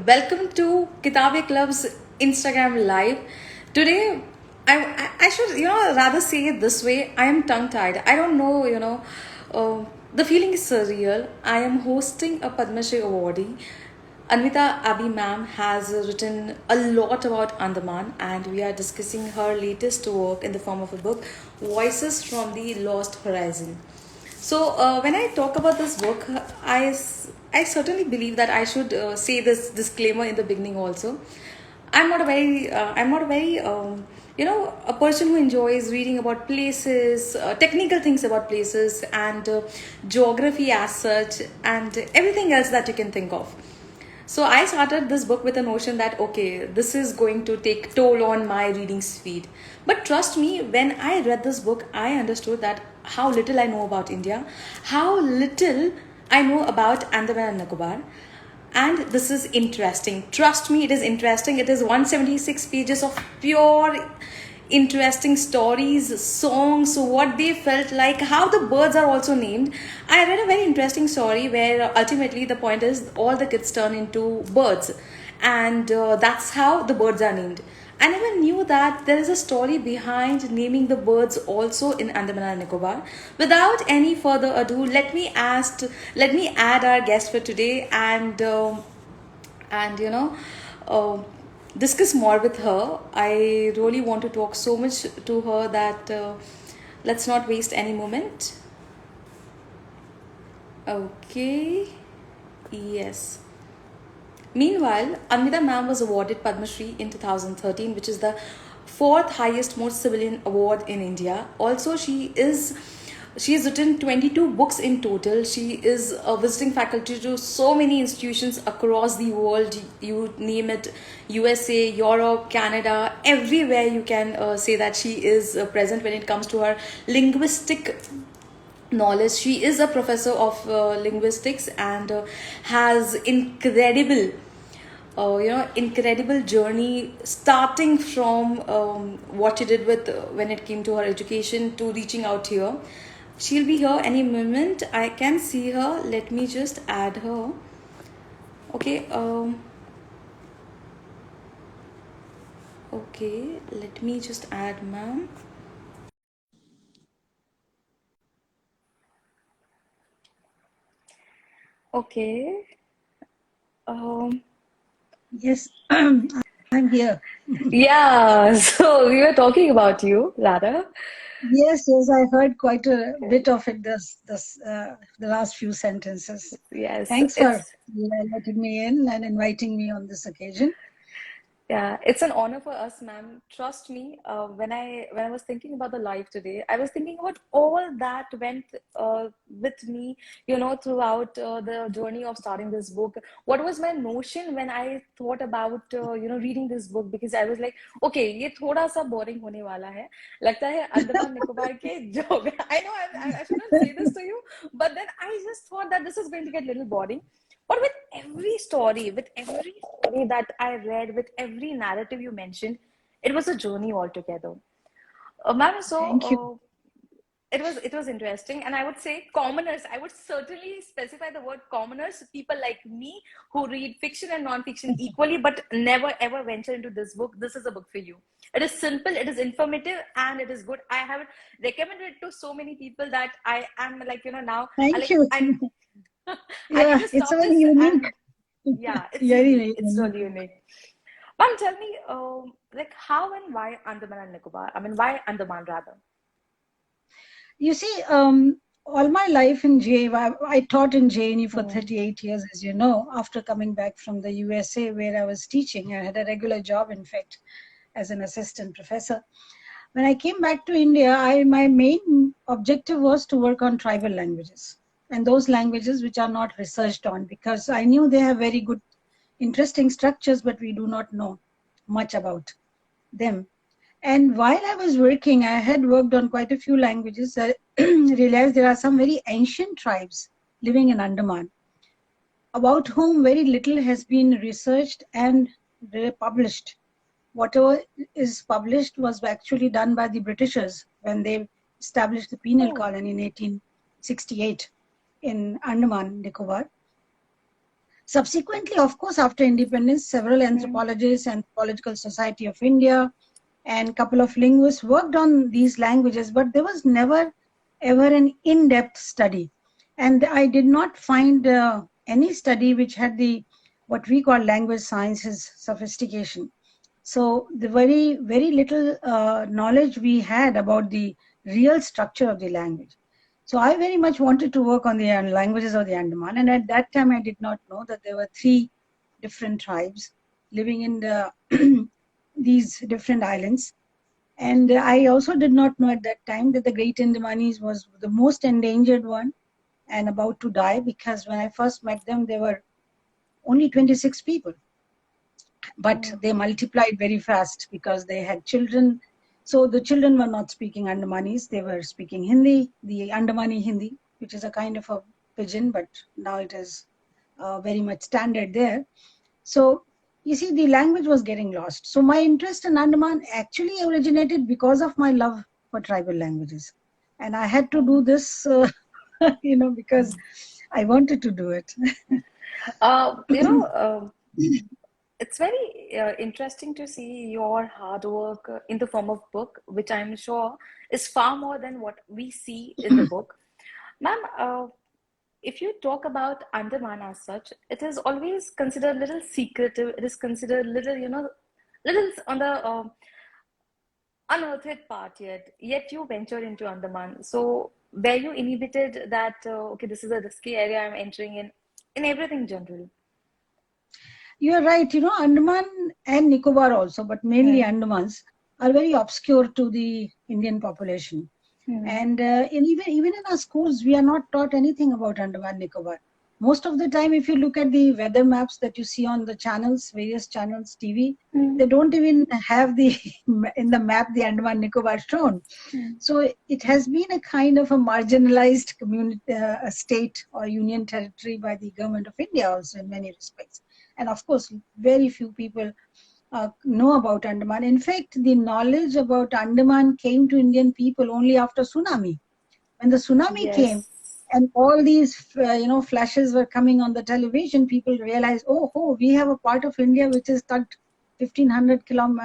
welcome to KITABE Club's Instagram Live. Today, I should, rather say it this way. I am tongue-tied. I don't know, the feeling is surreal. I am hosting a Padmashri awardee. Anvita Abbi ma'am has written a lot about Andaman, and we are discussing her latest work in the form of a book, Voices from the Lost Horizon. So when I talk about this book, I certainly believe that I should say this disclaimer in the beginning also. I'm not a very, a person who enjoys reading about places, technical things about places, and geography as such, and everything else that you can think of. So I started this book with a notion that, okay, this is going to take toll on my reading speed. But trust me, when I read this book, I understood that how little I know about India, how little I know about Andaman and Nicobar. And this is interesting. Trust me, it is interesting. It is 176 pages of pure interesting stories, songs, what they felt like, how the birds are also named. I read a very interesting story where ultimately the point is all the kids turn into birds, and that's how the birds are named. I never knew that there is a story behind naming the birds also in Andaman and Nicobar. Without any further ado, let me add our guest for today and discuss more with her. I really want to talk so much to her that let's not waste any moment. Okay. Yes. Meanwhile, Anvita ma'am was awarded Padma Shri in 2013, which is the fourth highest most civilian award in India. Also, she has written 22 books in total. She is a visiting faculty to so many institutions across the world. You name it, USA, Europe, Canada, everywhere you can say that she is present when it comes to her linguistic knowledge. She is a professor of linguistics and has incredible journey, starting from what she did with when it came to her education to reaching out here. She'll be here any moment. I can see her. Let me just add her. Okay. Okay. Let me just add, ma'am. Okay. Yes, I'm here. Yeah. So we were talking about you, Radha. Yes, I heard quite a bit of it the last few sentences. Yes. Thanks for It's letting me in and inviting me on this occasion. Yeah, it's an honor for us, ma'am. Trust me, when I was thinking about the live today, I was thinking about all that went with me, throughout the journey of starting this book. What was my notion when I thought about reading this book? Because I was like, okay, ये थोड़ा सा boring होने वाला है. लगता है अंडमान निकोबार के जोग. I know I shouldn't say this to you, but then I just thought that this is going to get a little boring. But with every story that I read, with every narrative you mentioned, it was a journey altogether. Ma'am, Thank you. it was interesting, and I would say commoners. I would certainly specify the word commoners, people like me who read fiction and non-fiction equally, but never ever venture into this book. This is a book for you. It is simple, it is informative, and it is good. I have recommended it to so many people that I am like now Thank you. I need Yeah, to it's a stop very this. unique, And yeah, it's very, unique. very It's unique. really unique. Ma'am, tell me, like how and why Andaman and Nicobar? I mean, why Andaman rather? You see, all my life in I taught in JNU for Hmm. 38 years, as you know, after coming back from the USA where I was teaching. I had a regular job, in fact, as an assistant professor. When I came back to India, my main objective was to work on tribal languages and those languages which are not researched on, because I knew they have very good, interesting structures, but we do not know much about them. And while I was working, I had worked on quite a few languages. I realized there are some very ancient tribes living in Andaman about whom very little has been researched and published. Whatever is published was actually done by the Britishers when they established the penal Oh, colony in 1868 in Andaman Nicobar. Subsequently, of course, after independence, several anthropologists, Anthropological Society of India, and a couple of linguists worked on these languages, but there was never ever an in-depth study. And I did not find any study which had the what we call language sciences sophistication. So the very little knowledge we had about the real structure of the language. So I very much wanted to work on the languages of the Andaman, and at that time I did not know that there were three different tribes living in these different islands. And I also did not know at that time that the Great Dumanis was the most endangered one and about to die, because when I first met them, there were only 26 people. But they multiplied very fast because they had children. So the children were not speaking Andamanis, they were speaking Hindi, the Andamani Hindi, which is a kind of a pidgin, but now it is very much standard there. So you see, the language was getting lost. So my interest in Andaman actually originated because of my love for tribal languages. And I had to do this, because I wanted to do it. It's very interesting to see your hard work in the form of book, which I'm sure is far more than what we see in the book. Ma'am, if you talk about Andaman as such, it is always considered a little secretive. It is considered little, little on the unearthed part yet you ventured into Andaman. So were you inhibited that, okay, this is a risky area I'm entering in everything general? You're right. Andaman and Nicobar also, but mainly Andamans, are very obscure to the Indian population. And even in our schools, we are not taught anything about Andaman Nicobar. Most of the time, if you look at the weather maps that you see on the channels, various channels, TV, they don't even have in the map the Andaman Nicobar shown. So it has been a kind of a marginalized community, a state or union territory by the government of India also in many respects. And of course, very few people know about Andaman. In fact, the knowledge about Andaman came to Indian people only after tsunami. When the tsunami came and all these, flashes were coming on the television, people realized, oh, we have a part of India which is tucked 1,500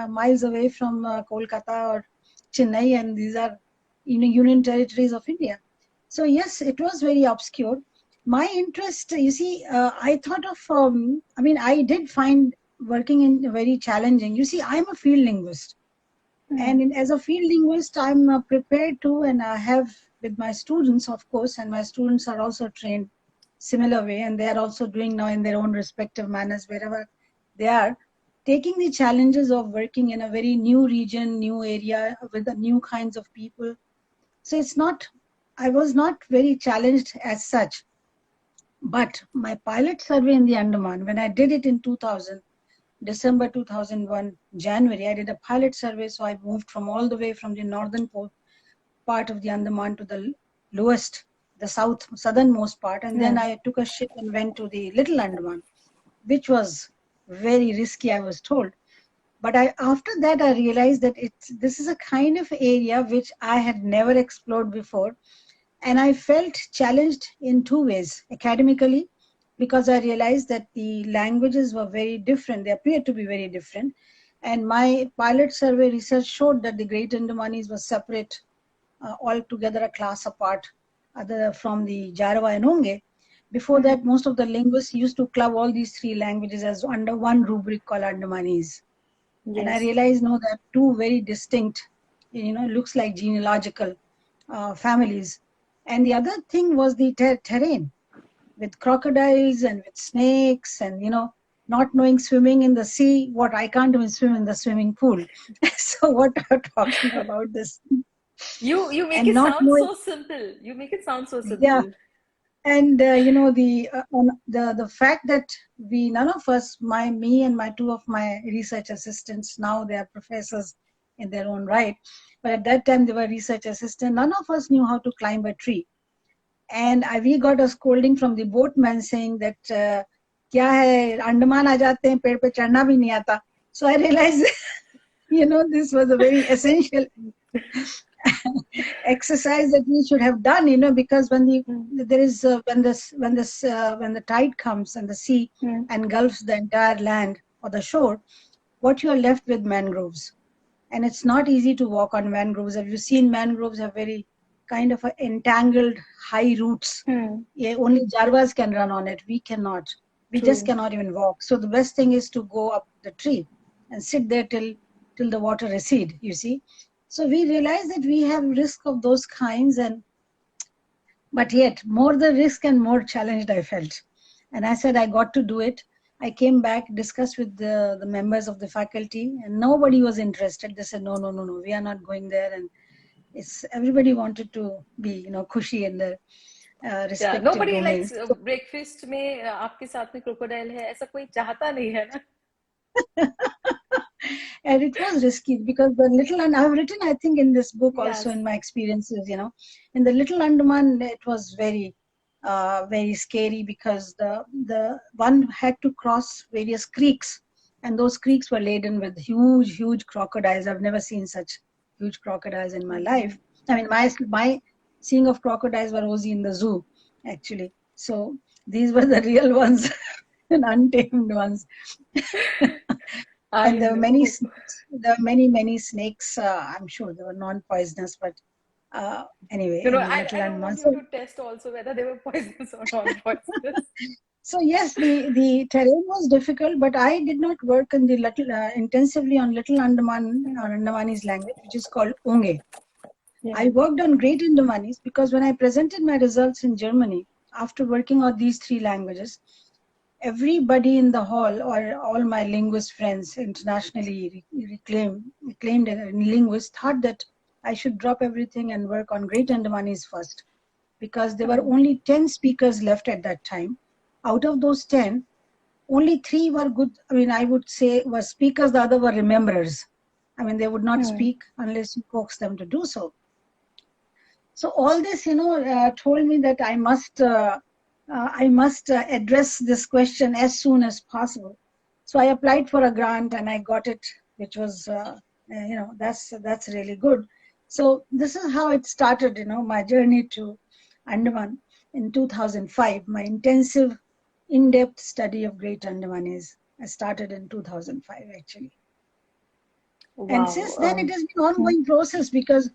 miles away from Kolkata or Chennai, and these are union territories of India. So yes, it was very obscure. My interest, you see, I thought of, I did find working in very challenging. You see, I'm a field linguist. And as a field linguist, I'm prepared to, and I have with my students, of course, and my students are also trained similar way, and they are also doing now in their own respective manners, wherever they are, taking the challenges of working in a very new region, new area, with the new kinds of people. So I was not very challenged as such. But my pilot survey in the Andaman, when I did it in 2000, December 2001, January, I did a pilot survey. So I moved from all the way from the northern part of the Andaman to the lowest, the southernmost part. And then I took a ship and went to the Little Andaman, which was very risky, I was told. But after that, I realized that this is a kind of area which I had never explored before. And I felt challenged in two ways. Academically, because I realized that the languages were very different. They appeared to be very different. And my pilot survey research showed that the Great Andamanese was separate, altogether a class apart, other from the Jarawa and Onge. Before that, most of the linguists used to club all these three languages as under one rubric called Andamanese. And I realized, no, they're two very distinct, looks like genealogical families. And the other thing was the terrain, with crocodiles and with snakes and, not knowing swimming in the sea. What, I can't even swim in the swimming pool. So what are talking about this? You make it sound so simple. You make it sound so simple. Yeah. And, the fact that none of us, me and my two of my research assistants, now they are professors in their own right. But at that time, they were research assistants. None of us knew how to climb a tree. And we got a scolding from the boatman saying that, kya hai, Andaman aa jate hain, ped pe chadhna bhi nahi aata. So I realized, this was a very essential. exercise that we should have done, because when there is when the tide comes and the sea engulfs the entire land or the shore, what you are left with mangroves, and it's not easy to walk on mangroves. Have you seen mangroves have very kind of entangled high roots? Yeah, only Jarvas can run on it. We cannot. We just cannot even walk. So the best thing is to go up the tree and sit there till the water recede, you see. So we realize that we have risk of those kinds, but yet more the risk and more challenged I felt. And I said I got to do it. I came back, discussed with the members of the faculty, and nobody was interested. They said, no, we are not going there. And everybody wanted to be, cushy in their respective nobody domains. likes breakfast में आपके साथ में crocodile है, ऐसा कोई चाहता नहीं है ना. And it was risky because the little, and I've written, I think, in this book also Yes. in my experiences, in the little Andaman, it was very, very scary because the one had to cross various creeks, and those creeks were laden with huge crocodiles. I've never seen such huge crocodiles in my life. I mean, my seeing of crocodiles were only in the zoo, actually. So these were the real ones and untamed ones. And there were many snakes. There were many snakes. I'm sure they were non-poisonous, but anyway, I little don't want Andaman. you to test also whether they were poisonous or non-poisonous. So yes, the terrain was difficult, but I did not work in the intensively on Little Andaman or Andamani's language, which is called Onge. I worked on Great Andamanis because when I presented my results in Germany, after working on these three languages, everybody in the hall, or all my linguist friends internationally acclaimed linguists, thought that I should drop everything and work on Great Andamanis first, because there were only 10 speakers left at that time. Out of those 10, only 3 were good. I mean, I would say were speakers, the other were rememberers. I mean, they would not speak unless you coax them to do so. So all this, told me that I must address this question as soon as possible. So I applied for a grant and I got it, which was, that's really good. So this is how it started, my journey to Andaman in 2005. My intensive, in-depth study of Great Andamanese. I started in 2005, actually. Wow. And since then, it has been an ongoing process because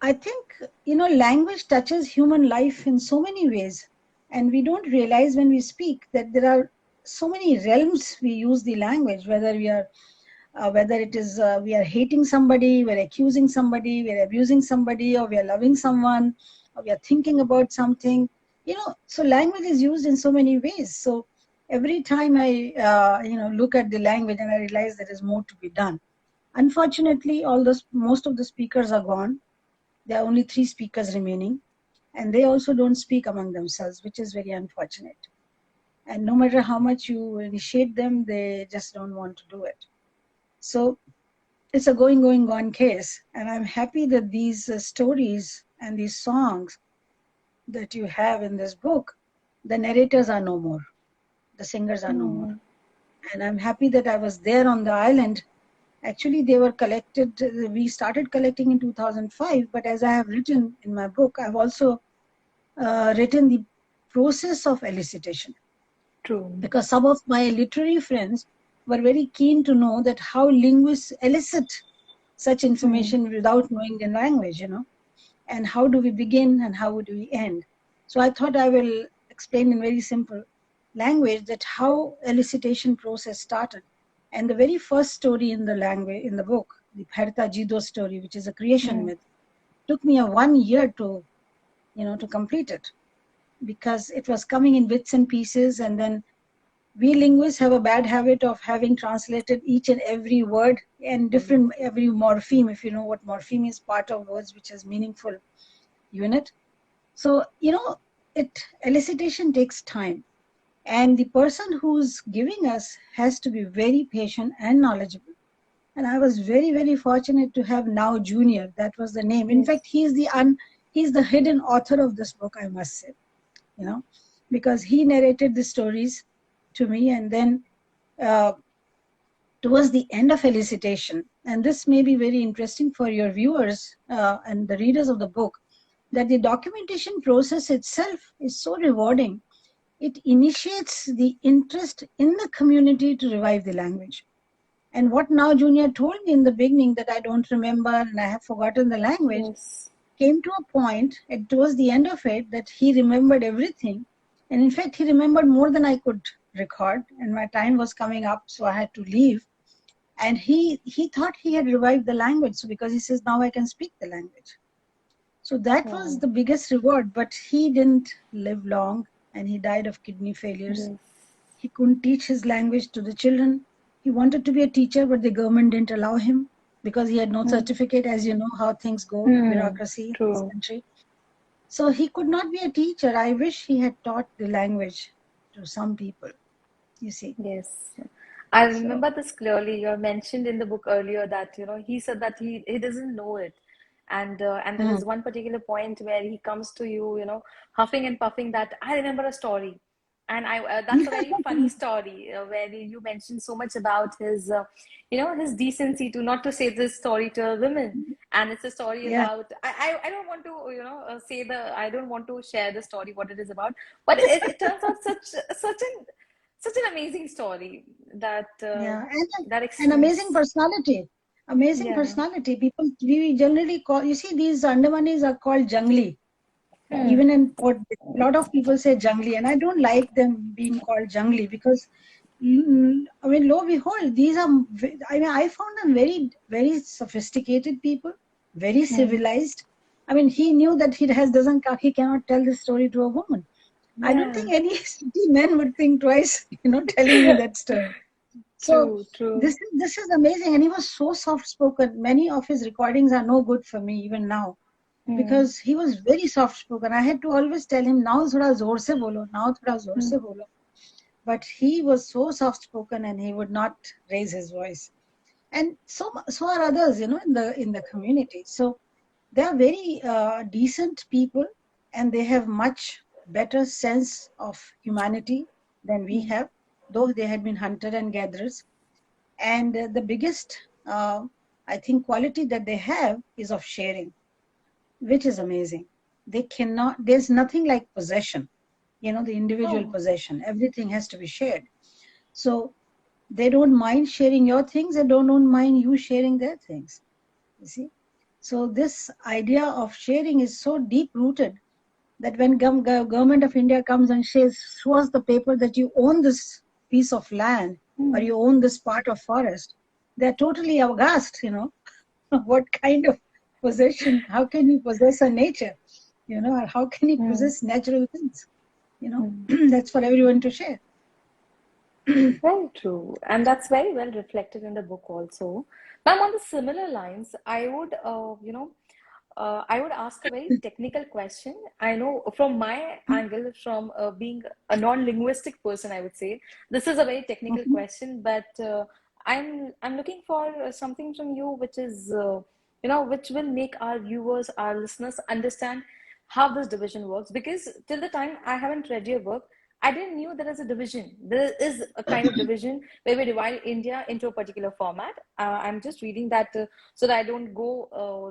I think, language touches human life in so many ways. And we don't realize when we speak that there are so many realms we use the language, whether we are, we are hating somebody, we're accusing somebody, we're abusing somebody, or we are loving someone, or we are thinking about something, so language is used in so many ways. So every time I, look at the language and I realize there is more to be done. Unfortunately, most of the speakers are gone. There are only 3 speakers remaining, and they also don't speak among themselves, which is very unfortunate. And no matter how much you initiate them, they just don't want to do it. So it's a going on case. And I'm happy that these stories and these songs that you have in this book, the narrators are no more. The singers are no more. And I'm happy that I was there on the island. Actually, they were collected, we started collecting in 2005, but as I have written in my book, I've also written the process of elicitation. True. Because some of my literary friends were very keen to know that how linguists elicit such information without knowing the language, and how do we begin and how do we end. So I thought I will explain in very simple language that how elicitation process started. And the very first story in the book, the Bharta Jido story, which is a creation myth, took me 1 year to complete it, because it was coming in bits and pieces. And then we linguists have a bad habit of having translated each and every word and every morpheme, if you know what morpheme is, part of words which has meaningful unit. So, elicitation takes time. And the person who's giving us has to be very patient and knowledgeable. And I was very, very fortunate to have Now Junior. That was the name. In fact, he's the hidden author of this book, I must say, because he narrated the stories to me. And then towards the end of elicitation, and this may be very interesting for your viewers and the readers of the book, that the documentation process itself is so rewarding. It initiates the interest in the community to revive the language. And what now Junior told me in the beginning, that I don't remember and I have forgotten the language, Yes. came to a point towards the end of it that he remembered everything. And in fact, he remembered more than I could record. And my time was coming up, so I had to leave. And he thought he had revived the language. So because he says, now I can speak the language. So that was Wow. the biggest reward. But he didn't live long, and he died of kidney failures. Yes. He couldn't teach his language to the children. He wanted to be a teacher, but the government didn't allow him because he had no certificate. As you know how things go, bureaucracy in this True. country. So he could not be a teacher. I wish he had taught the language to some people, you see. Yes. I So, remember this clearly. You mentioned in the book earlier that, he said that he doesn't know it. And there is one particular point where he comes to you, huffing and puffing that I remember a story. And that's a very funny story where you mentioned so much about his decency to not to say this story to a woman. And it's a story yeah. about, I don't want to, I don't want to share the story, what it is about, but it turns out such an amazing story that Yeah, that and amazing experience. personality. Amazing Yeah. personality. People, we generally call, you see, these Andamanis are called jungli. Hmm. Even in port, a lot of people say jungli, and I don't like them being called jungli because, I mean, lo and behold, these are, I mean, I found them very, very sophisticated people, very Hmm. civilized. I mean, he knew that he cannot tell this story to a woman. I don't Yeah. think any city men would think twice, telling me that story. So True. True. this is amazing, and he was so soft spoken. Many of his recordings are no good for me even now Hmm. because he was very soft spoken. I had to always tell him, now thoda zor se bolo, now thoda zor Hmm. se bolo. But he was so soft spoken, and he would not raise his voice. And so are others, in the community. So they are very decent people, and they have much better sense of humanity than we Hmm. have, though they had been hunter and gatherers. And the biggest, I think, quality that they have is of sharing, which is amazing. There's nothing like possession, the individual Oh. possession. Everything has to be shared. So they don't mind sharing your things, and don't mind you sharing their things. You see? So this idea of sharing is so deep rooted that when government of India comes and shows the paper that you own this piece of land or Hmm. you own this part of forest, they're totally aghast, what kind of possession, how can you possess a nature, or how can you Hmm. possess natural things, Hmm. that's for everyone to share. Very true. And that's very well reflected in the book also. Ma'am, on the similar lines, I would ask a very technical question. I know from my angle, from being a non-linguistic person, I would say this is a very technical Mhm. question, but I'm looking for something from you, which is which will make our viewers, our listeners understand how this division works. Because till the time I haven't read your book, I didn't knew there is a division. There is a kind of division where we divide India into a particular format. I'm just reading that so that I don't go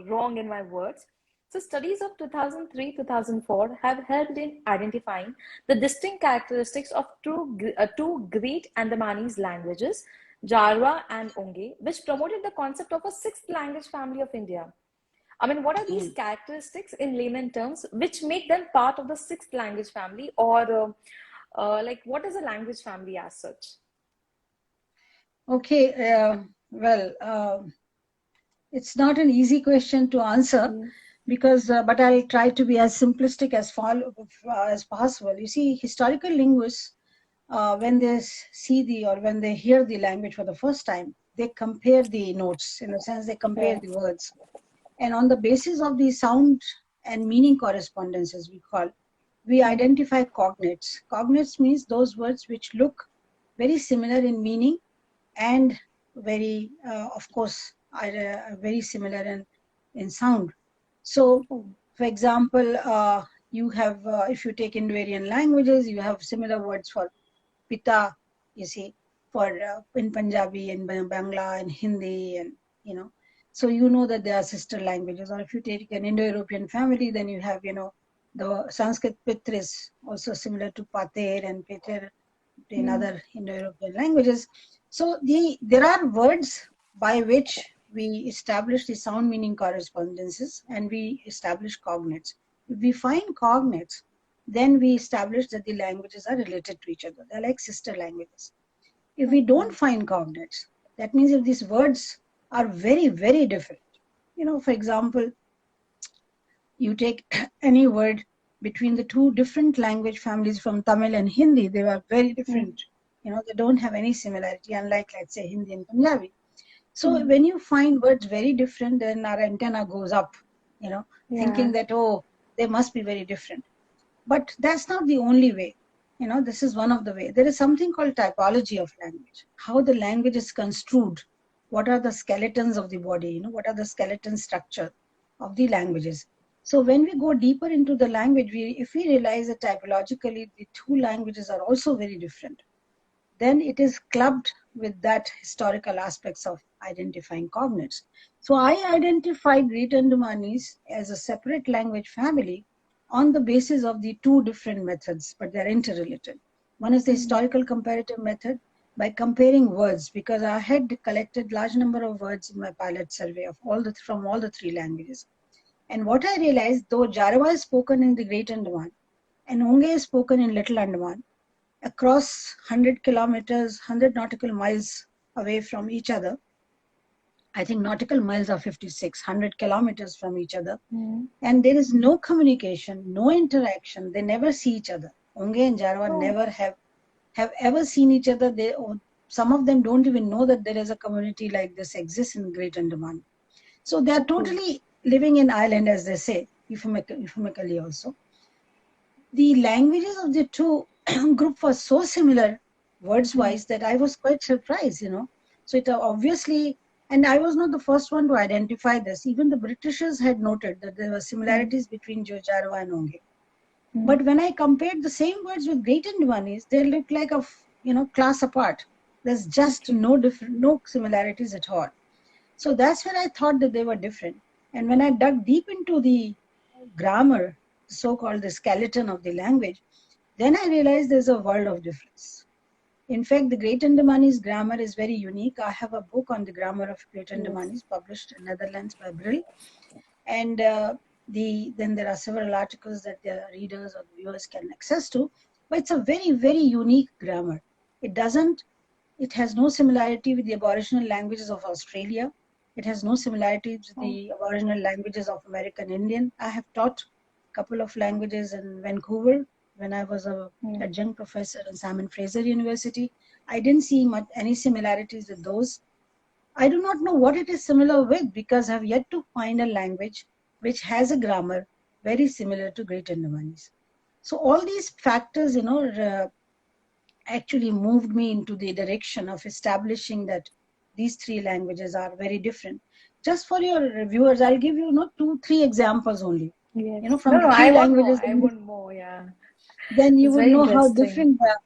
wrong in my words. So, studies of 2003 2004 have helped in identifying the distinct characteristics of two great Andamanese languages, Jarwa and Onge, which promoted the concept of a sixth language family of India. I mean, what are these characteristics in layman terms which make them part of the sixth language family, or like what is a language family as such? Okay, well, it's not an easy question to answer Mm. because, but I'll try to be as simplistic as possible. You see, historical linguists, when they see or when they hear the language for the first time, they compare the notes. In a sense, they compare Yeah. the words, and on the basis of the sound and meaning correspondences, we Mm. identify cognates. Cognates means those words which look very similar in meaning and very, of course, are very similar in sound. So, Oh. for example, you have, if you take Indo-Aryan languages, you have similar words for pita, you see. for in Punjabi and Bangla and Hindi, and so you know that they are sister languages. Or if you take an Indo-European family, then you have the Sanskrit Pitra is also similar to Pater and Peter in other Indo-European languages. So there are words by which we establish the sound meaning correspondences, and we establish cognates. If we find cognates, then we establish that the languages are related to each other. They're like sister languages. If we don't find cognates, that means if these words are very, very different. For example, you take any word between the two different language families from Tamil and Hindi, they are very different. They don't have any similarity, unlike, let's say, Hindi and Punjabi. So when you find words very different, then our antenna goes up, thinking that, oh, they must be very different. But that's not the only way. This is one of the ways. There is something called typology of language, how the language is construed. What are the skeletons of the body? What are the skeleton structure of the languages? So when we go deeper into the language, if we realize that typologically the two languages are also very different, then it is clubbed with that historical aspects of identifying cognates. So I identified Great Andamanese as a separate language family on the basis of the two different methods, but they're interrelated. One is the historical comparative method by comparing words, because I had collected large number of words in my pilot survey from all the three languages. And what I realized, though Jarawa is spoken in the Great Andaman and Onge is spoken in Little Andaman, across 100 kilometers, 100 nautical miles away from each other. I think nautical miles are 56, 100 kilometers from each other. And there is no communication, no interaction. They never see each other. Onge and Jarawa never have ever seen each other. Some of them don't even know that there is a community like this exists in Great Andaman. So they are totally living in island, as they say, euphemistically also. The languages of the two group were so similar words-wise that I was quite surprised, So it obviously, and I was not the first one to identify this. Even the Britishers had noted that there were similarities between Jarawa and Onge. But when I compared the same words with Great Andamanese, they look like a class apart. There's just no similarities at all. So that's when I thought that they were different. And when I dug deep into the grammar, so-called the skeleton of the language, then I realized there's a world of difference. In fact, the Great Andamanese grammar is very unique. I have a book on the grammar of Great Andamanese published in Netherlands by Brill. And then there are several articles that the readers or the viewers can access to. But it's a very, very unique grammar. It has no similarity with the Aboriginal languages of Australia. It has no similarities with the Aboriginal languages of American Indian. I have taught a couple of languages in Vancouver when I was a adjunct professor in Simon Fraser University. I didn't see any similarities with those. I do not know what it is similar with, because I have yet to find a language which has a grammar very similar to Great Andamanese. So all these factors, actually moved me into the direction of establishing that these three languages are very different. Just for your viewers, I'll give you 2-3 examples only. Yes. From No, three I won't languages. know. I won't know. Yeah. Then you It's would very know how interesting. different they are.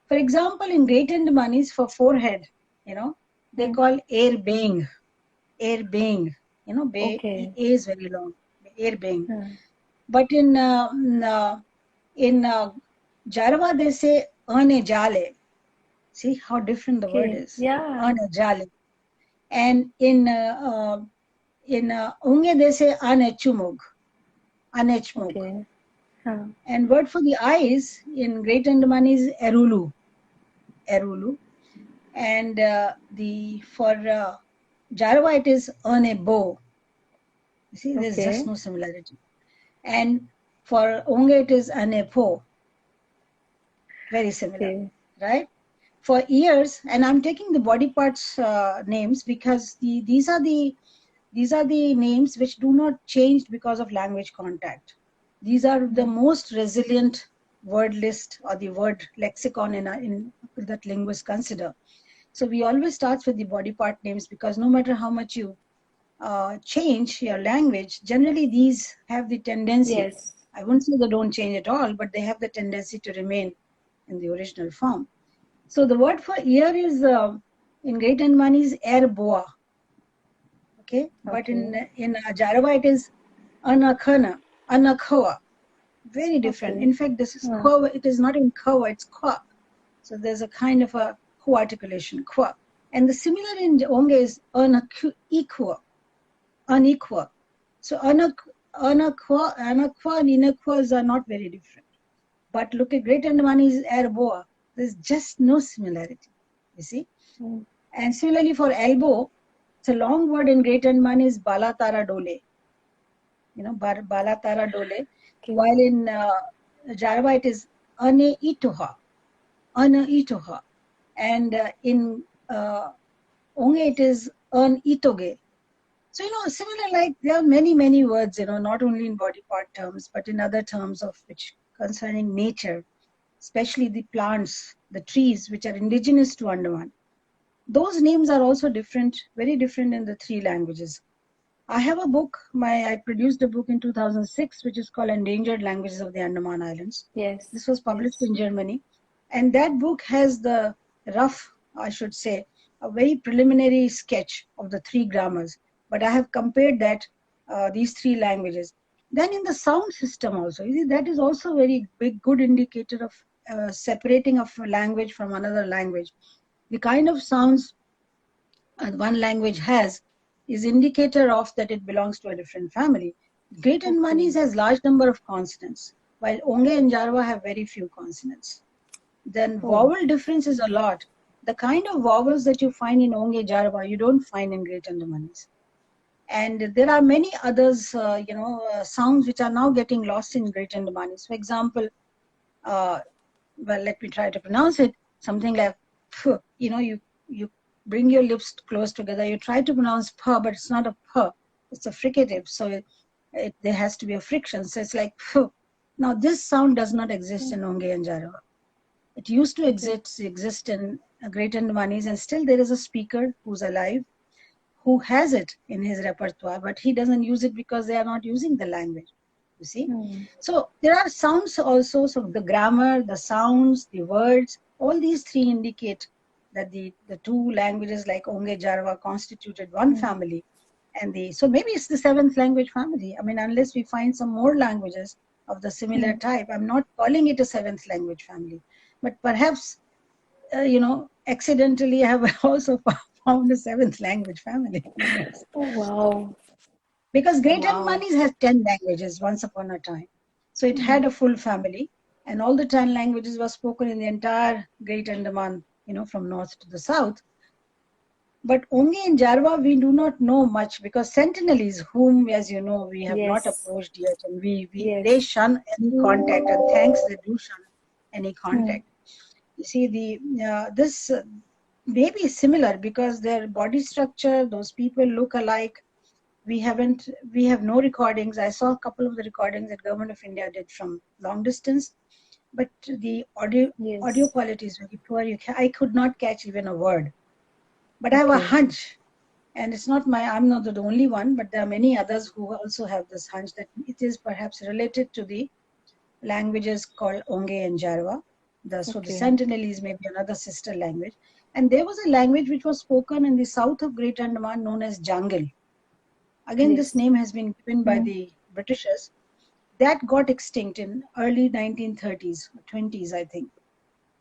For example, in Great Andamanese, for forehead, they call air bang. Air bang. Okay. A is very long. Air bang. But in Jarawa, they say ane jale. See how different the word is. Yeah. Ane jale. And in Unge, they say anechumug. Anechmug. Okay. And word for the eyes in Great Andaman is erulu. Erulu. And for Jarawa, it is anebo. You see, there's just no similarity. And for Onge, it is anepo. Very similar, right? For ears, and I'm taking the body parts names because these are the names which do not change because of language contact. These are the most resilient word list or the word lexicon in that linguists consider. So we always start with the body part names, because no matter how much you change your language, generally these have the tendency. Yes. I wouldn't say they don't change at all, but they have the tendency to remain in the original form. So the word for ear is in Great Andaman is air boa. Okay, but in Jarawa it is anakhana, anakhawa. Very different. In fact, this is khawa. It is not in khawa, it's kha. So there's a kind of a khu articulation, kha. And the similar in Onge is unequal, unequal. So anakwa and inakwas are not very different. But look at Great Andaman is erboa. There's just no similarity. You see? And similarly for elbow, it's a long word in Great Andaman is balatara dole. You know, balatara dole. While in Jarawa it is ane itoha. Ana itoha. And in Onge it is an itoge. So, similar, like there are many, many words, not only in body part terms, but in other terms of which concerning nature, especially the plants, the trees, which are indigenous to Andaman. Those names are also different, very different in the three languages. I have a book, I produced a book in 2006, which is called Endangered Languages of the Andaman Islands. Yes. This was published in Germany. And that book has the rough, I should say, a very preliminary sketch of the three grammars. But I have compared that, these three languages. Then in the sound system also, that is also a very big, good indicator of separating of a language from another language. The kind of sounds one language has is indicator of that it belongs to a different family. Great Andamanese has large number of consonants, while Onge and Jarawa have very few consonants. Then vowel difference is a lot. The kind of vowels that you find in Onge Jarawa, you don't find in Great Andamanese. And there are many others, sounds which are now getting lost in Great Andamanese. For example, let me try to pronounce it. Something like, you bring your lips close together. You try to pronounce p, but it's not a p. It's a fricative. So there has to be a friction. So it's like p. Now this sound does not exist in Onge and Jarawa. It used to exist in Great Andamanese, and still there is a speaker who's alive who has it in his repertoire, but he doesn't use it because they are not using the language. You see? So there are sounds also. So the grammar, the sounds, the words, all these three indicate that the two languages like Onge Jarawa constituted one family. And so maybe it's the seventh language family. I mean, unless we find some more languages of the similar type, I'm not calling it a seventh language family. But perhaps, accidentally I have also found a seventh language family. Oh, wow. Because Great Andamanese has 10 languages once upon a time. So it had a full family, and all the 10 languages were spoken in the entire Great Andaman, from north to the south. But Onge and Jarawa, we do not know much because Sentinelese, whom, as you know, we have not approached yet, and they shun any contact, and thanks, they do shun any contact. You see, this may be similar because their body structure, those people look alike. We have no recordings. I saw a couple of the recordings that Government of India did from long distance, but the audio quality is very poor. I could not catch even a word. But I have a hunch, and I'm not the only one, but there are many others who also have this hunch that it is perhaps related to the languages called Onge and Jarawa. So the Sentinelese may be another sister language. And there was a language which was spoken in the south of Great Andaman known as Jungle. Again, this name has been given by the Britishers. That got extinct in early 1930s, 20s, I think.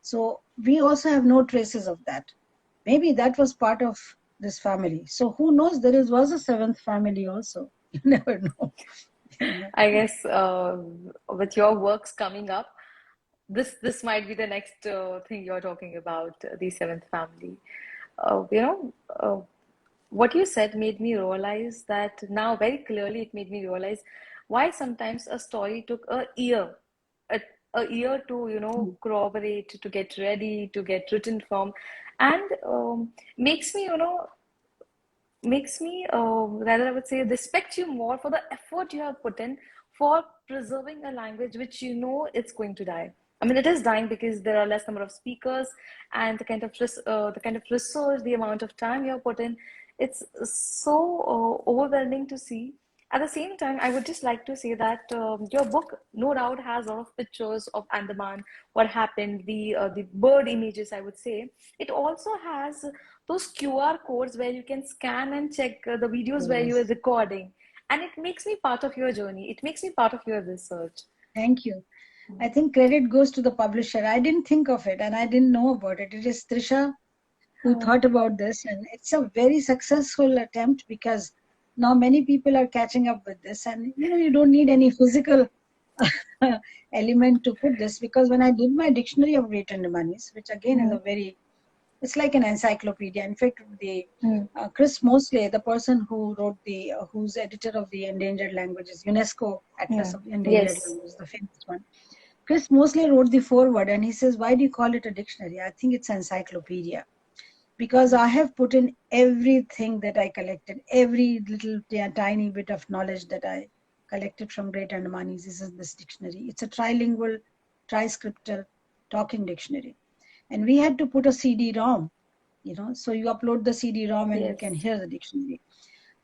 So we also have no traces of that. Maybe that was part of this family. So who knows, was a seventh family also. You never know. I guess with your works coming up, this might be the next thing you're talking about, the seventh family. What you said made me realize that now very clearly. It made me realize why sometimes a story took a, a year to corroborate, to get ready, to get written from, and makes me rather, I would say, respect you more for the effort you have put in for preserving a language which it's going to die. I mean, it is dying because there are less number of speakers, and the kind of research, the amount of time you have put in, it's so overwhelming to see. At the same time, I would just like to say that your book, no doubt, has a lot of pictures of Andaman, what happened, the bird images, I would say. It also has those QR codes where you can scan and check the videos where you are Yes. recording, and it makes me part of your journey. It makes me part of your research. Thank you. I think credit goes to the publisher. I didn't think of it and I didn't know about it. It is Trisha who Oh, thought about this, and it's a very successful attempt because now many people are catching up with this. And you don't need any physical element to put this, because when I did my dictionary of great Dumanis, which again is mm, a very, it's like an encyclopedia. In fact, the mm. Chris Mosley, the person who wrote who's editor of the Endangered Languages, UNESCO Atlas Mm. of Endangered Yes. Languages, the famous one. Chris Mosley wrote the foreword and he says, why do you call it a dictionary? I think it's encyclopedia, because I have put in everything that I collected, every little tiny bit of knowledge that I collected from Great Andamanis is in this dictionary. It's a trilingual, triscriptal talking dictionary. And we had to put a CD-ROM, so you upload the CD-ROM and you can Yes. hear the dictionary.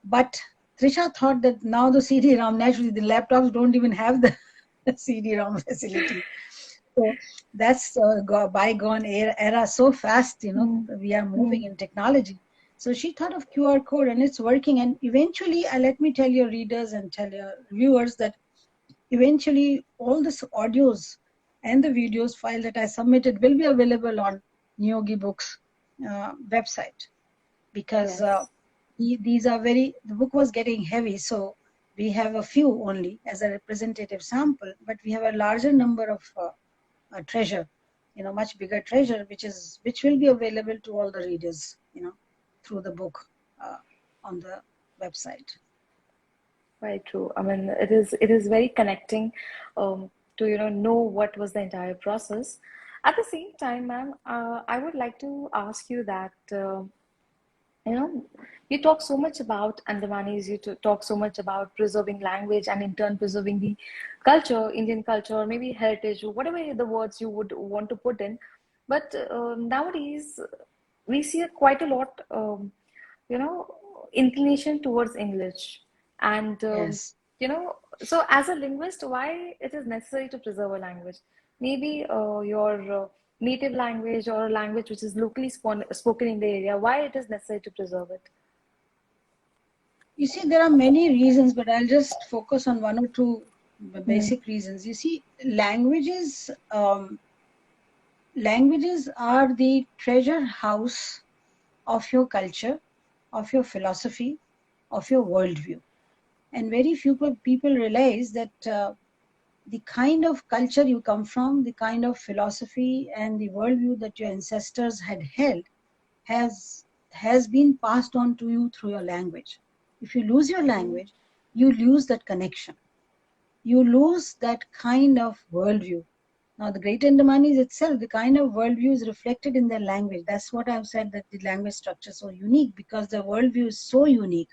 But Trisha thought that now the CD-ROM, naturally the laptops don't even have the CD-ROM facility. So that's bygone era so fast, Mm, we are moving mm. in technology. So she thought of QR code and it's working. And eventually, let me tell your readers and tell your viewers that eventually all this audios and the videos file that I submitted will be available on Niyogi Books website, because Yes. these are the book was getting heavy. So we have a few only as a representative sample, but we have a larger number of a treasure, much bigger treasure, which will be available to all the readers, through the book on the website. Very true. I mean, it is very connecting to know what was the entire process. At the same time, ma'am, I would like to ask you that you know you talk so much about Andamanis, you talk so much about preserving language and in turn preserving the culture, Indian culture, or maybe heritage, or whatever the words you would want to put in. But nowadays we see quite a lot, inclination towards English, and Yes. so as a linguist, why it is necessary to preserve a language? Maybe your native language or a language which is locally spoken in the area, why it is necessary to preserve it? You see, there are many reasons, but I'll just focus on one or two Mm, basic reasons. You see, languages are the treasure house of your culture, of your philosophy, of your worldview. And very few people realize that the kind of culture you come from, the kind of philosophy and the worldview that your ancestors had held has been passed on to you through your language. If you lose your okay. language, you lose that connection. You lose that kind of worldview. Now, the Great Andamanis itself, the kind of worldview is reflected in their language. That's what I've said, that the language structure is so unique because their worldview is so unique.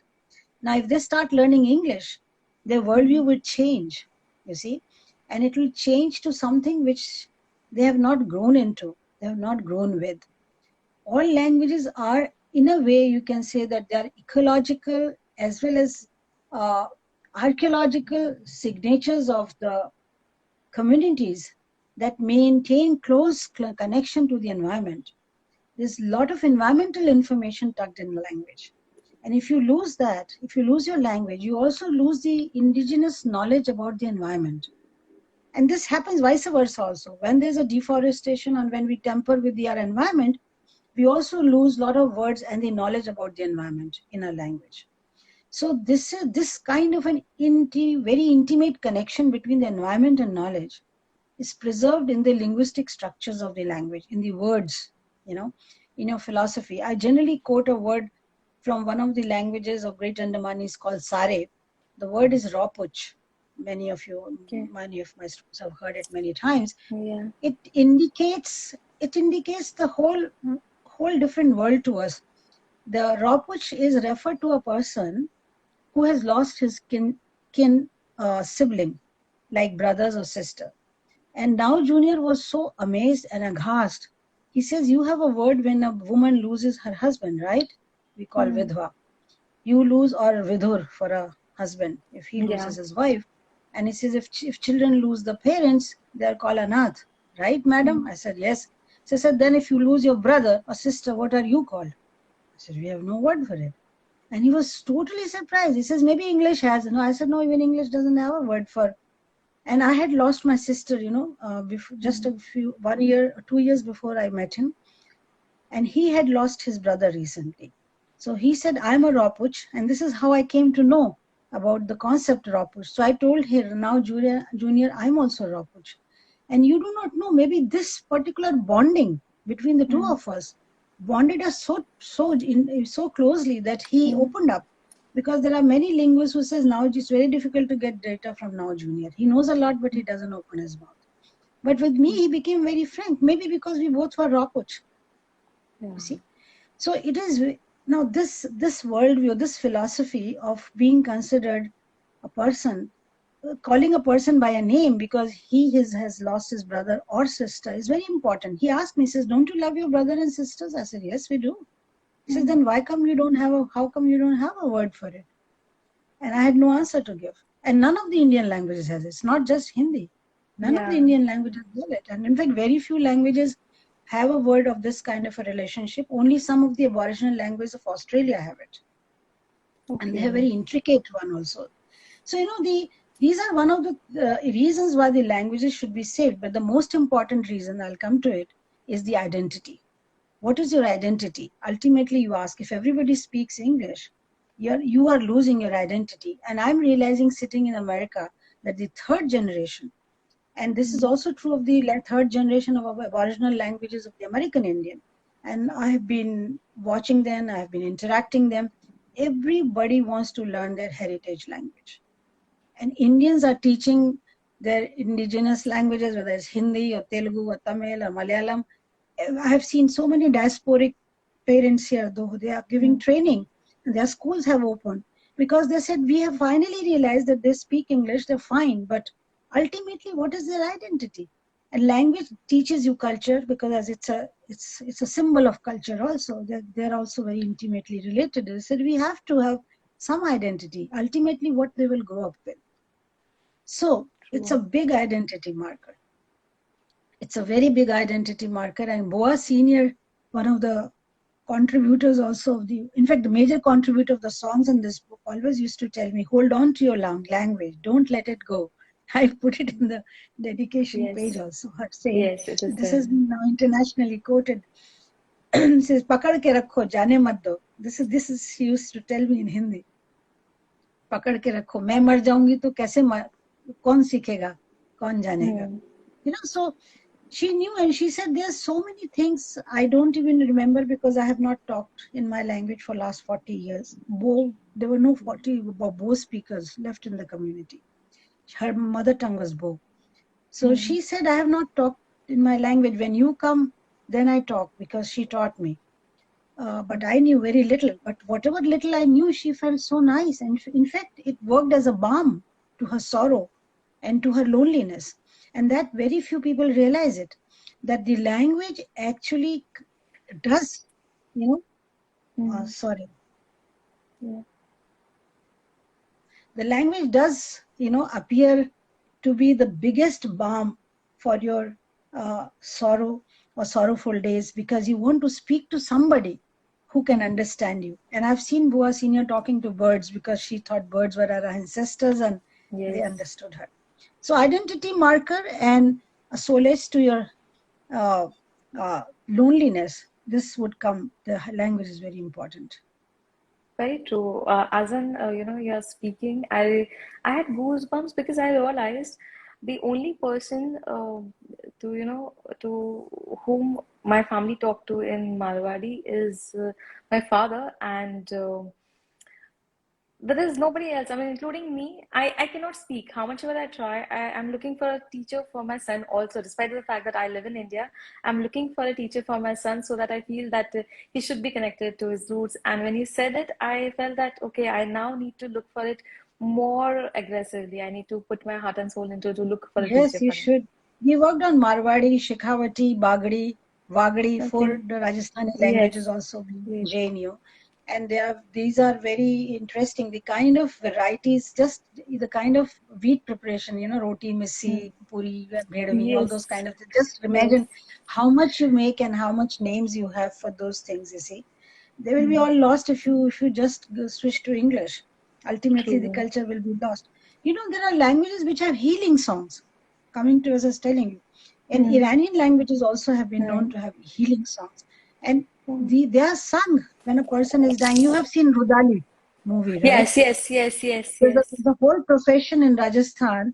Now, if they start learning English, their Mm, worldview will change, you see, and it will change to something which they have not grown into, they have not grown with. All languages are, in a way, you can say that they are ecological as well as uh, archaeological signatures of the communities that maintain close connection to the environment. There's a lot of environmental information tucked in the language. And if you lose that, if you lose your language, you also lose the indigenous knowledge about the environment. And this happens vice versa also. When there's a deforestation and when we tamper with our environment, we also lose a lot of words and the knowledge about the environment in our language. So this kind of an very intimate connection between the environment and knowledge is preserved in the linguistic structures of the language, in the words, you know, in your philosophy. I generally quote a word from one of the languages of Great Andamanis called Sare. The word is Ropuch. okay. Many of my students have heard it many times. Yeah. It indicates the whole different world to us. The Ropuch is referred to a person who has lost his kin sibling, like brothers or sister. And now Junior was so amazed and aghast. He says, you have a word when a woman loses her husband, right? We call Mm, vidva. You lose, or vidur for a husband if he Yeah. loses his wife. And he says, if children lose the parents, they are called anath. Right, madam? I said, yes. So I said, then if you lose your brother or sister, what are you called? I said, we have no word for it. And he was totally surprised. He says, maybe English has. No, I said, no, even English doesn't have a word for. And I had lost my sister, before, just 1 year, 2 years before I met him. And he had lost his brother recently. So he said, I'm a Rapuch, and this is how I came to know about the concept Rapuch. So I told her, now junior, I'm also Rapuch. And you do not know, maybe this particular bonding between the two of us bonded us so closely that he opened up. Because there are many linguists who says now it's very difficult to get data from now junior. He knows a lot, but he doesn't open his mouth. But with me, he became very frank, maybe because we both were Rapuch. You see, so it is now this worldview, this philosophy of being considered a person, calling a person by a name because has lost his brother or sister is very important. He asked me, says, don't you love your brother and sisters? I said, yes, we do. He says, then how come you don't have a word for it? And I had no answer to give. And none of the Indian languages has it. It's not just Hindi. None of the Indian languages have it. And in fact, very few languages have a word of this kind of a relationship. Only some of the Aboriginal languages of Australia have it. Okay. And they have very intricate one also. So, these are one of the reasons why the languages should be saved. But the most important reason, I'll come to it, is the identity. What is your identity? Ultimately, you ask, if everybody speaks English, you are losing your identity. And I'm realizing sitting in America that the third generation, and this is also true of the third generation of Aboriginal languages of the American Indian. And I have been watching them, I have been interacting them. Everybody wants to learn their heritage language. And Indians are teaching their indigenous languages, whether it's Hindi or Telugu or Tamil or Malayalam. I have seen so many diasporic parents here, though they are giving training, and their schools have opened because they said, we have finally realized that they speak English, they're fine, but ultimately, what is their identity? And language teaches you culture because as it's a symbol of culture also. They're also very intimately related. They said we have to have some identity, ultimately what they will grow up with. So it's a big identity marker. It's a very big identity marker. And Boa Senior, one of the contributors also of in fact, the major contributor of the songs in this book always used to tell me, hold on to your language, don't let it go. I put it in the dedication page also, her saying. Yes, it is This there. has been now internationally quoted. Says, pakad ke rakho, jane mat do. This is she used to tell me in Hindi. Pakad ke rakho, main mar jaungi to kaise kaun sikhega, kaun janega. So she knew, and she said, there's so many things I don't even remember because I have not talked in my language for last 40 years. There were no 40 Bo speakers left in the community. Her mother tongue was Bo. So she said, I have not talked in my language. When you come, then I talk because she taught me. But I knew very little. But whatever little I knew, she felt so nice. And in fact, it worked as a balm to her sorrow and to her loneliness. And that very few people realize it, that the language actually does, sorry. The language does, appear to be the biggest balm for your sorrow or sorrowful days because you want to speak to somebody who can understand you. And I've seen Bua Senior talking to birds because she thought birds were her ancestors and they understood her. So identity marker and a solace to your loneliness, this would come. The language is very important. Very true. As in, you're speaking, I had goosebumps because I realized the only person to whom my family talked to in Marwadi is my father, and there is nobody else. I mean, including me, I cannot speak. How much ever I try, I'm looking for a teacher for my son also, despite the fact that I live in India. I'm looking for a teacher for my son so that I feel that he should be connected to his roots. And when you said it, I felt that, okay, I now need to look for it more aggressively. I need to put my heart and soul into to look for a teacher Yes, you for him. should. We worked on Marwadi, Shekhawati, Bagadi, Wagadi, Okay. four the Rajasthani Yes. languages also in JNU. And these are very interesting. The kind of varieties, just the kind of wheat preparation, roti, missi, puri, bhedami, all those Yes. kind of things. Just Yes. imagine how much you make and how much names you have for those things, you see. They will be all lost if you just switch to English. Ultimately, the True. culture will be lost. There are languages which have healing songs. Coming to, as I was telling you, and Iranian languages also have been known to have healing songs, and they are sung when a person is dying. You have seen Rudali movie, right? Yes, yes, yes, yes, There's yes. the whole profession in Rajasthan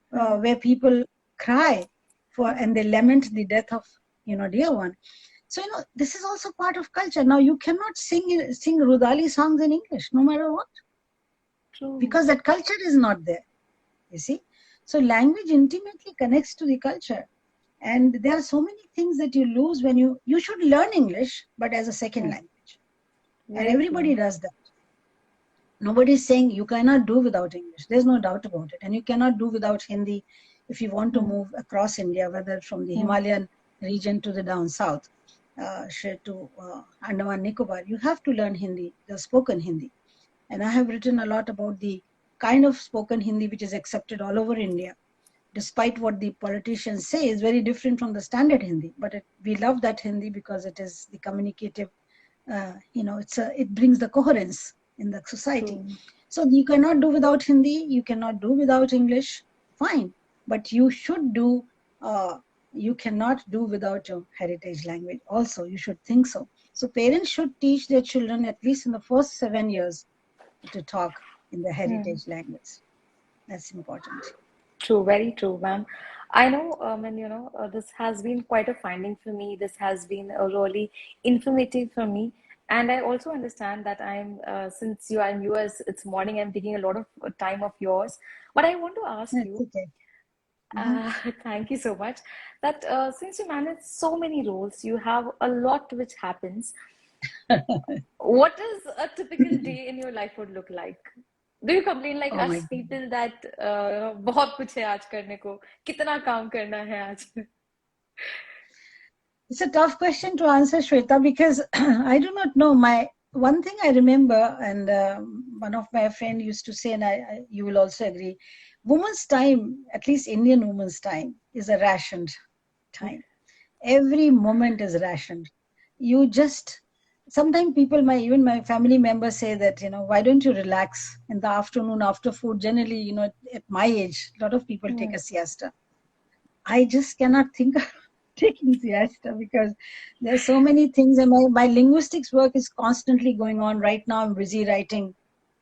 where people cry for and they lament the death of dear one. So this is also part of culture. Now you cannot sing Rudali songs in English, no matter what, True. because that culture is not there. You see, so language intimately connects to the culture, and there are so many things that you lose when you should learn English, but as a second language, and Very everybody true. does that. Nobody is saying you cannot do without English. There's no doubt about it. And you cannot do without Hindi if you want to move across India, whether from the Himalayan region to the down south, to Andaman Nicobar. You have to learn Hindi, the spoken Hindi. And I have written a lot about the kind of spoken Hindi which is accepted all over India. Despite what the politicians say, is very different from the standard Hindi. But we love that Hindi because it is the communicative, it brings the coherence in the society. True. So you cannot do without Hindi, you cannot do without English, fine. But you should do, you cannot do without your heritage language also. You should think so. So parents should teach their children at least in the first 7 years to talk in the heritage language. That's important. True, very true, ma'am. I know, and this has been quite a finding for me. This has been a really informative for me. And I also understand that since you are in US, it's morning, I'm taking a lot of time of yours. But I want to ask That's you, okay. uh, thank you so much, that since you manage so many roles, you have a lot which happens. What is a typical day in your life would look like? Do you complain like Oh my us God. people that बहुत कुछ है आज करने को, कितना काम करना है आज? It's a tough question to answer, Shweta, because I do not know. One thing I remember, and one of my friend used to say, and you will also agree, woman's time, at least Indian woman's time, is a rationed time. Every moment is rationed. You just sometimes people, even my family members say that why don't you relax in the afternoon after food? Generally, at my age, a lot of people take a siesta. I just cannot think of taking siesta because there's so many things. And my linguistics work is constantly going on. Right now, I'm busy writing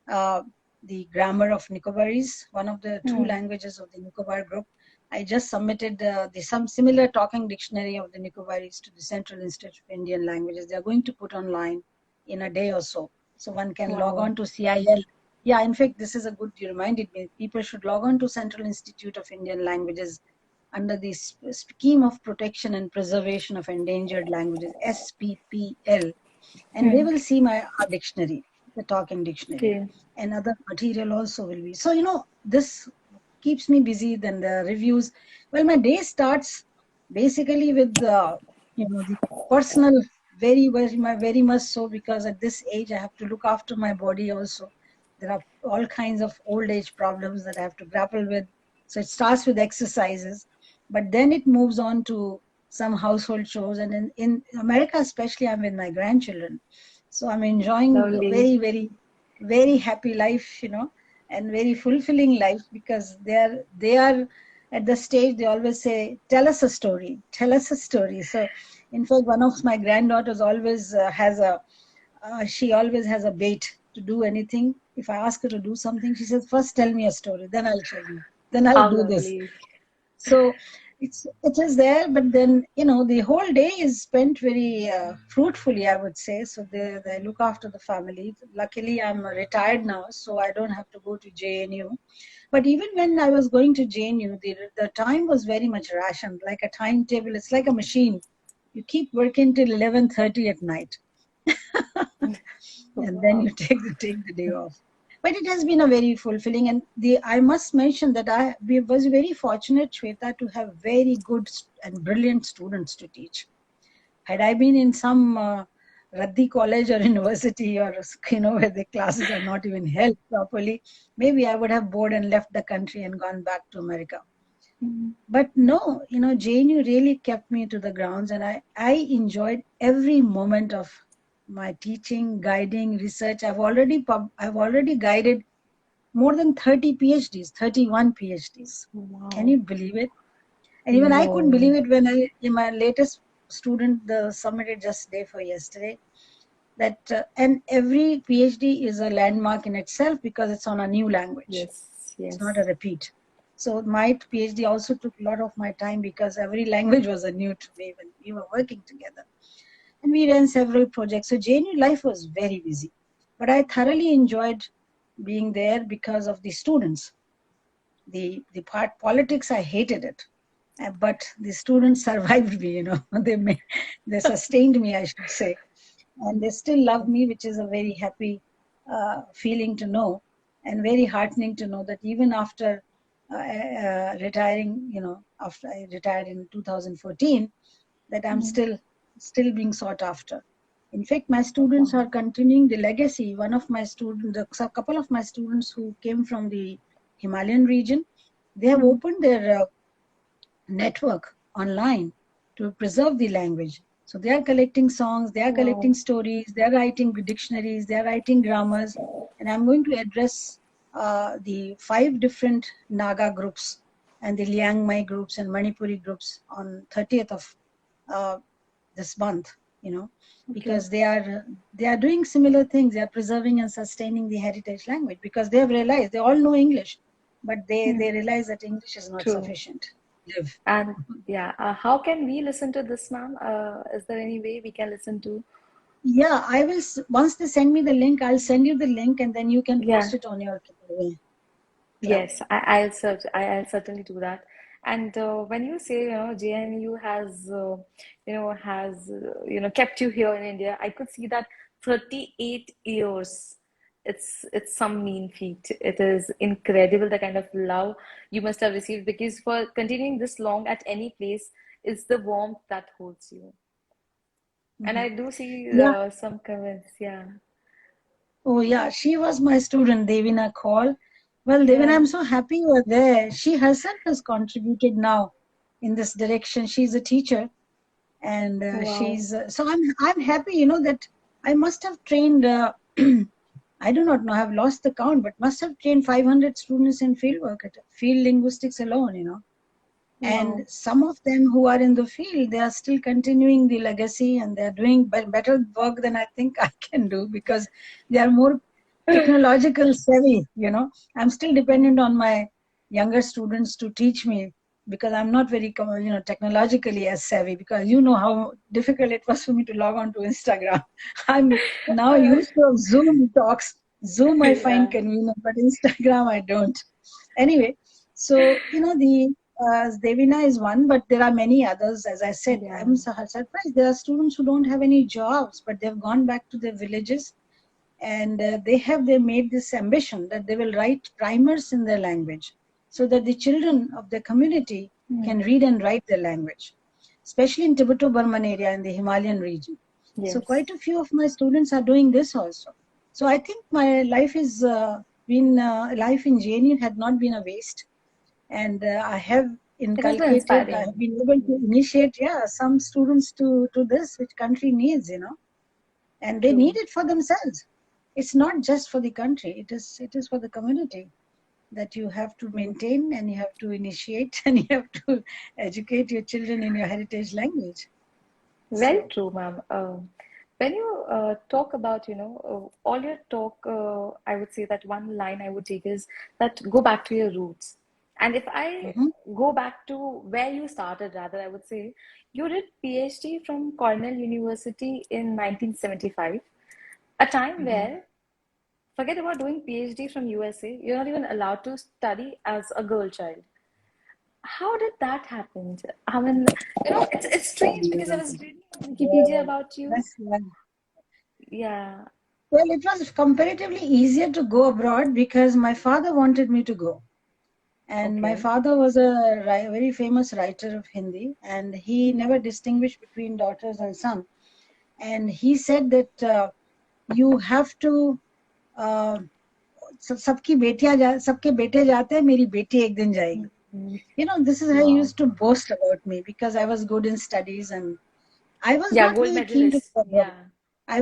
the grammar of Nicobarese, one of the two languages of the Nicobar group. I just submitted some similar talking dictionary of the Nicobarese to the Central Institute of Indian Languages. They're going to put online in a day or so. So one can log Wow. on to CIL. Yeah, in fact, this is a good, you reminded me. People should log on to Central Institute of Indian Languages under the Scheme of Protection and Preservation of Endangered Languages, SPPL, and they will see our dictionary, the talking dictionary, Okay. and other material also will be. So, this keeps me busy. Then the reviews. Well, my day starts basically with the personal, very much so, because at this age I have to look after my body also. There are all kinds of old age problems that I have to grapple with. So it starts with exercises, but then it moves on to some household chores. And in America, especially, I'm with my grandchildren. So I'm enjoying a Lovely. very, very, very happy life, and very fulfilling life, because they are at the stage they always say, tell us a story, tell us a story. So in fact, one of my granddaughters always she always has a bait to do anything. If I ask her to do something, she says, first tell me a story, then I'll show you, then I'll How do this. lovely. So it is there, but then the whole day is spent very fruitfully, I would say. So they look after the family. Luckily, I'm retired now, so I don't have to go to JNU. But even when I was going to JNU, the time was very much rationed, like a timetable. It's like a machine. You keep working till 11:30 at night, and then you Wow. take the day off. But it has been a very fulfilling, and I must mention that we was very fortunate, Shweta, to have very good and brilliant students to teach. Had I been in some Raddi college or university, or where the classes are not even held properly, maybe I would have bored and left the country and gone back to America. But no, JNU really kept me to the grounds, and I enjoyed every moment of my teaching, guiding, research. I've already guided more than 30 PhDs, 31 PhDs. Wow. Can you believe it? And even I couldn't believe it when in my latest student, the submitted just day for yesterday, that and every PhD is a landmark in itself because it's on a new language. Yes. It's not a repeat. So my PhD also took a lot of my time because every language was a new to me when we were working together. And we ran several projects. So JNU life was very busy. But I thoroughly enjoyed being there because of the students. The part politics, I hated it. But the students survived me, they sustained me, I should say. And they still love me, which is a very happy feeling to know, and very heartening to know that even after retiring, after I retired in 2014, that I'm still being sought after. In fact, my students are continuing the legacy. One of my students, a couple of my students who came from the Himalayan region, they have opened their network online to preserve the language. So they are collecting songs, they are collecting stories, they are writing dictionaries, they are writing grammars. And I'm going to address the 5 different Naga groups and the Liang Mai groups and Manipuri groups on 30th of this month, because they are doing similar things. They are preserving and sustaining the heritage language because they have realized, they all know English, but they realize that English is not sufficient. Live. And how can we listen to this, ma'am? Is there any way we can listen to? Yeah, I will. Once they send me the link, I'll send you the link, and then you can post it on your KITABE Club. Yes, I'll I'll certainly do that. And when you say, JNU has, kept you here in India, I could see that 38 years. It's some mean feat. It is incredible the kind of love you must have received, because for continuing this long at any place is the warmth that holds you. And I do see some comments. Yeah. Oh yeah, she was my student, Devina Kaul. Well, Devina, I'm so happy you are there. She herself has contributed now in this direction. She's a teacher, and she's so I'm happy. That I must have trained. I do not know. I've lost the count, but must have trained 500 students in field work, field linguistics alone. And some of them who are in the field, they are still continuing the legacy, and they're doing better work than I think I can do, because they are more technological savvy. I'm still dependent on my younger students to teach me, because I'm not very technologically as savvy, because how difficult it was for me to log on to Instagram. I'm now used to Zoom talks. Zoom I find convenient, but Instagram I don't. Anyway, so the Devina is one, but there are many others. As I said, I'm surprised. There are students who don't have any jobs, but they've gone back to their villages, and they made this ambition that they will write primers in their language, so that the children of the community can read and write their language, especially in Tibeto-Burman area in the Himalayan region. So quite a few of my students are doing this also. So I think my life is life in JNU had not been a waste. And I have inculcated, I have been able to initiate, some students to this, which country needs, and they need it for themselves. It's not just for the country, it is for the community, that you have to maintain, and you have to initiate, and you have to educate your children in your heritage language. Very true, ma'am. When you talk about, all your talk, I would say that one line I would take is that go back to your roots. And if I go back to where you started, rather, I would say you did PhD from Cornell University in 1975, a time where, forget about doing PhD from USA, you're not even allowed to study as a girl child. How did that happen? I mean, it's strange, because I was reading on Wikipedia about you. Yeah. Well, it was comparatively easier to go abroad because my father wanted me to go. And my father was a very famous writer of Hindi, and he never distinguished between daughters and son. And he said that you have to सबकी बेटियां सबके बेटे जाते हैं, मेरी बेटी एक दिन जाएगी. You know, this is how I Wow. used to boast about me because I was good in studies and I was Yeah, not gold very keen to medalist. go abroad. Yeah. I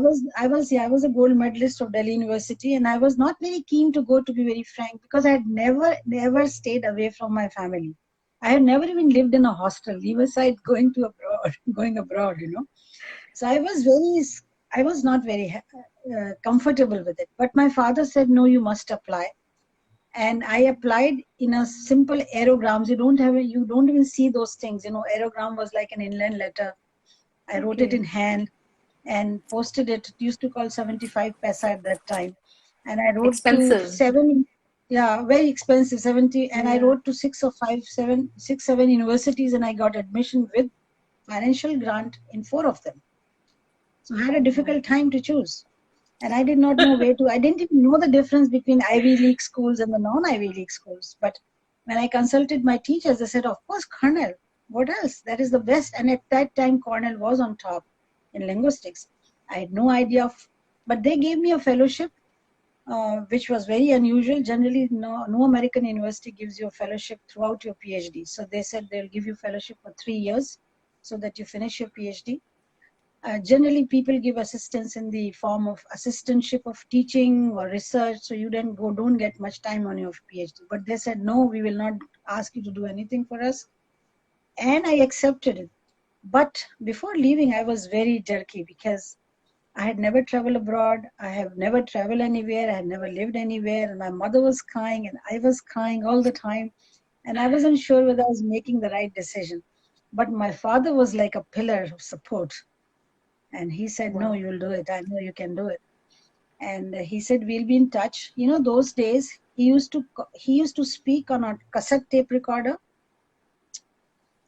was a gold medalist of Delhi University, and I was not very keen to go, to be very frank, because I had never stayed away from my family. I had never even lived in a hostel, leave aside going to abroad, going abroad, you know. So I was not very comfortable with it. But my father said, no, you must apply. And I applied in a simple aerograms. You don't even see those things. You know, aerogram was like an inland letter. I wrote it Okay. in hand and posted it. It used to call 75 paisa at that time. And I wrote to Expensive. very expensive, 70. And I Yeah. wrote to six, seven universities, and I got admission with financial grant in 4 of them. So I had a Oh my difficult time to God. choose. And I did not know I didn't even know the difference between Ivy League schools and the non-Ivy League schools. But when I consulted my teachers, they said, of course, Cornell. What else? That is the best. And at that time, Cornell was on top in linguistics. I had no idea but they gave me a fellowship, which was very unusual. Generally, no American university gives you a fellowship throughout your PhD. So they said they'll give you fellowship for 3 years so that you finish your PhD. Generally, people give assistance in the form of assistantship of teaching or research, so you don't get much time on your PhD. But they said, no, we will not ask you to do anything for us. And I accepted it. But before leaving, I was very jerky because I had never traveled abroad. I have never traveled anywhere. I had never lived anywhere. And my mother was crying and I was crying all the time. And I wasn't sure whether I was making the right decision. But my father was like a pillar of support. And he said, no, Wow. you'll do it. I know you can do it. And he said, we'll be in touch. You know, those days he used to speak on a cassette tape recorder,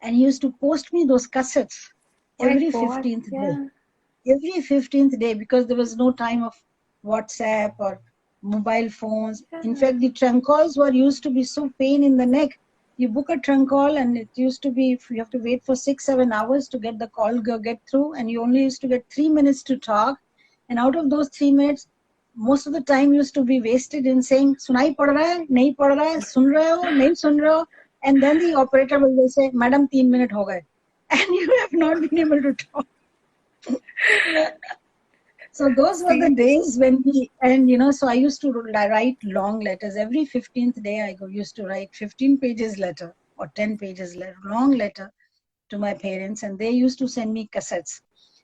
and he used to post me those cassettes Oh my every God. 15th day. Yeah. Every 15th day, because there was no time of WhatsApp or mobile phones. In Yeah. fact, the trunk calls were used to be so pain in the neck. You book a trunk call and it used to be, you have to wait for 6-7 hours to get the call get through, and you only used to get 3 minutes to talk. And out of those 3 minutes, most of the time used to be wasted in saying sunai pad raha hai, nahi pad raha hai, sun rahe ho, nahi sun rahe ho. And then the operator will say, madam 3 minute ho gaye, and you have not been able to talk. So those were the See. days when and you know, so I used to write long letters. Every 15th day, used to write 15 pages letter or 10 pages letter, long letter to my parents, and they used to send me cassettes.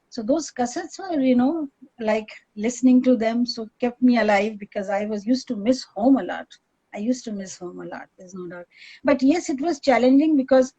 So those cassettes were, you know, like listening to them, so kept me alive because I was used to miss home a lot. I used to miss home a lot, there's no doubt. But yes, it was challenging because